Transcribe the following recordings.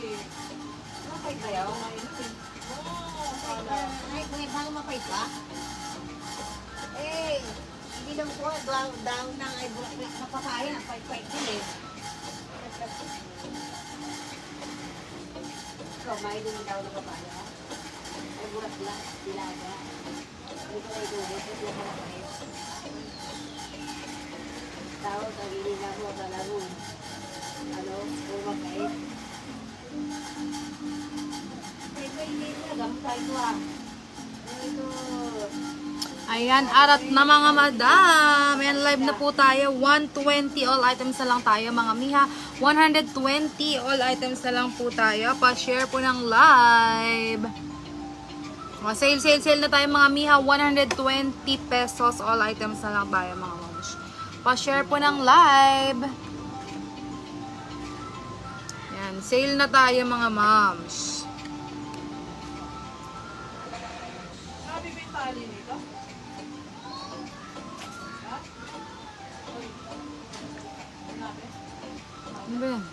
Mapait ba yun? Ay, bago mapait ba? Eh, hindi lang po, daw ng ay napapaya, pait-pait din eh. Ikaw, may din daw ng papaya. Ay, burat lang, dilaga. Hindi ko ay gubot, ito lang mapait. Tao, tagili na mo, talagang, ano, mapait. Ayan, arat na mga madam. Ayan, live na po tayo. 120 all items na lang tayo mga miha. 120 all items na lang po tayo. Pa-share po ng live. Sale na tayo mga miha. 120 pesos all items na lang tayo mga moms. Pa-share po ng live. Ayan, sale na tayo mga moms. Ano ba yan?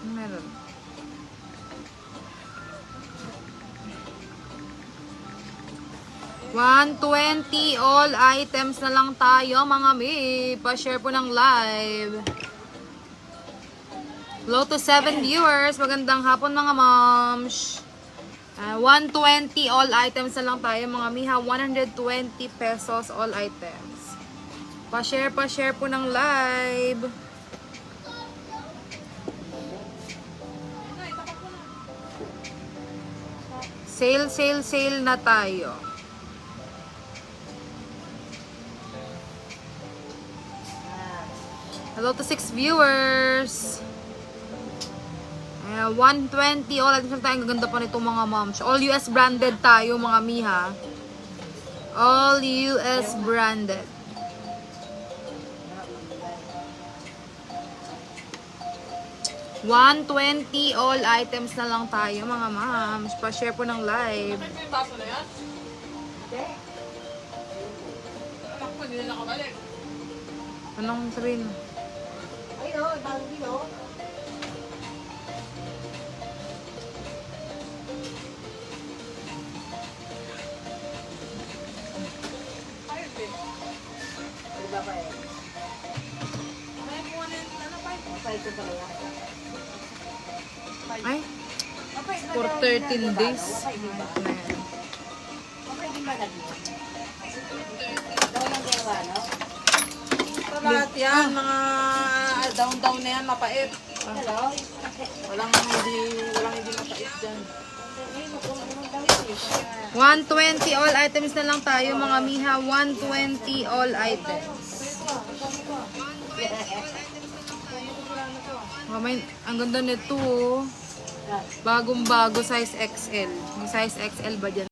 Ano meron? $120 all items na lang tayo mga mi. Pa-share po ng live. Hello to 7 viewers. Magandang hapon mga moms. 120 all items na lang tayo mga miha. 120 pesos all items. Pa-share po ng live. Sale na tayo. Hello to 6 viewers. 120 all items na tayo. Ang ganda pa nito mga moms. All US branded tayo mga miha. All US branded. $120 all items na lang tayo mga moms. Pa-share po ng live. Anong sabihin? Ay, no, ibang dito. Diba pa eh? Mapait ko pala yan. Ay, for 13 days. Mapait din ba lagi? Daw lang gawa, no? Lahat yan, mga down na yan, mapait. Hello? Walang hindi mapait dyan. 120 all items na lang tayo mga miha. 120 all items. Ang ganda nito. Bagong bago size XL. May size XL ba dyan?